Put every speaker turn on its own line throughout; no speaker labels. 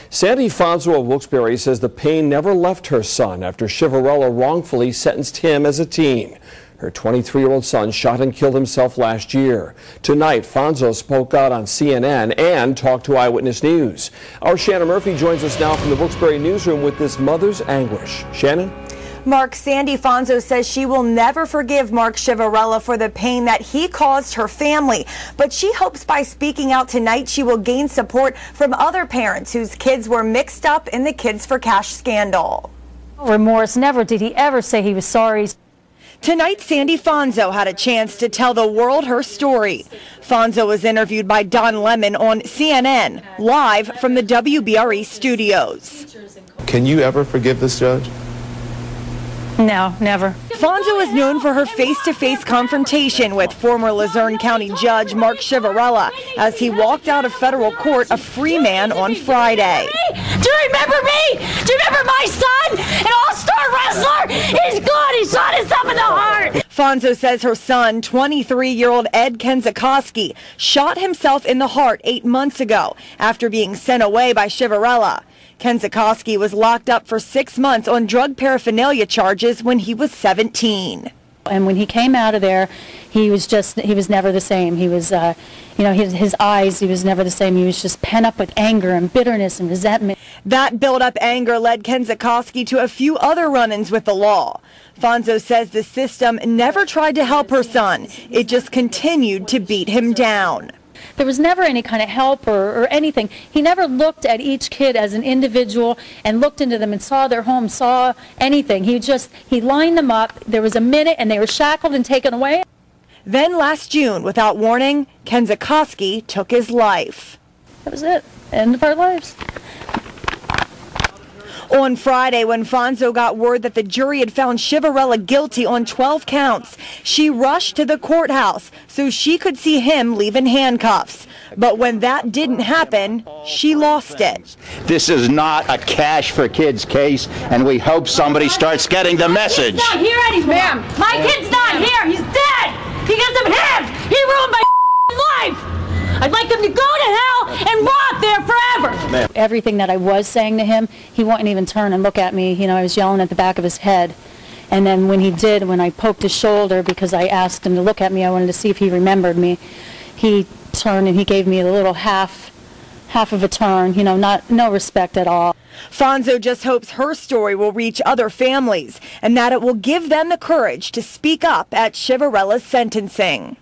Sandy Fonzo of Wilkes-Barre says the pain never left her son after Ciavarella wrongfully sentenced him as a teen. Her 23-year-old son shot and killed himself last year. Tonight, Fonzo spoke out on CNN and talked to Eyewitness News. Our Shannon Murphy joins us now from the Wilkes-Barre newsroom with this mother's anguish. Shannon?
Mark, Sandy Fonzo says she will never forgive Mark Ciavarella for the pain that he caused her family. But she hopes by speaking out tonight she will gain support from other parents whose kids were mixed up in the Kids for Cash scandal.
Remorse, never did he ever say he was sorry.
Tonight, Sandy Fonzo had a chance to tell the world her story. Fonzo was interviewed by Don Lemon on CNN, live from the WBRE studios.
Can you ever forgive this judge?
No, never.
Fonzo is known for her face-to-face confrontation with former Luzerne County Judge Mark Ciavarella as he walked out of federal court a free man on Friday.
Do you remember me? Do you remember my son? An all-star wrestler? He's good. He shot himself in the heart.
Fonzo says her son, 23-year-old Ed Kenzakoski, shot himself in the heart 8 months ago after being sent away by Ciavarella. Kenzakoski was locked up for 6 months on drug paraphernalia charges when he was 17.
And when he came out of there, he was never the same. He was, his eyes, he was never the same. He was just pent up with anger and bitterness and resentment.
That built-up anger led Kenzakoski to a few other run-ins with the law. Fonzo says the system never tried to help her son. It just continued to beat him down.
There was never any kind of help or anything. He never looked at each kid as an individual and looked into them and saw their home, saw anything. He lined them up. There was a minute and they were shackled and taken away.
Then last June, without warning, Kenzakoski took his life.
That was it. End of our lives.
On Friday, when Fonzo got word that the jury had found Ciavarella guilty on 12 counts, she rushed to the courthouse so she could see him leave in handcuffs. But when that didn't happen, she lost it.
This is not a cash for kids case, and we hope somebody starts getting the message.
He's not here anymore. My kid's not here. He's dead because of him. He ruined my life. I'd like him to go to hell and rot there forever.
Everything that I was saying to him, he wouldn't even turn and look at me. I was yelling at the back of his head. And then when he did, when I poked his shoulder because I asked him to look at me, I wanted to see if he remembered me, he turned and he gave me a little half of a turn, no respect at all.
Fonzo just hopes her story will reach other families and that it will give them the courage to speak up at Ciavarella's sentencing.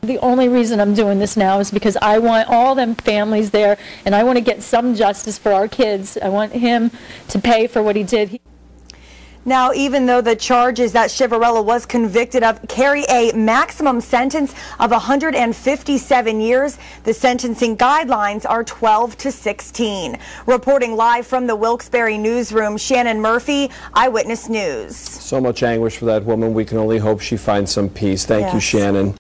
The only reason I'm doing this now is because I want all them families there, and I want to get some justice for our kids. I want him to pay for what he did.
Now, even though the charges that Ciavarella was convicted of carry a maximum sentence of 157 years, the sentencing guidelines are 12 to 16. Reporting live from the Wilkes-Barre newsroom, Shannon Murphy, Eyewitness News.
So much anguish for that woman. We can only hope she finds some peace. Thank you, Shannon.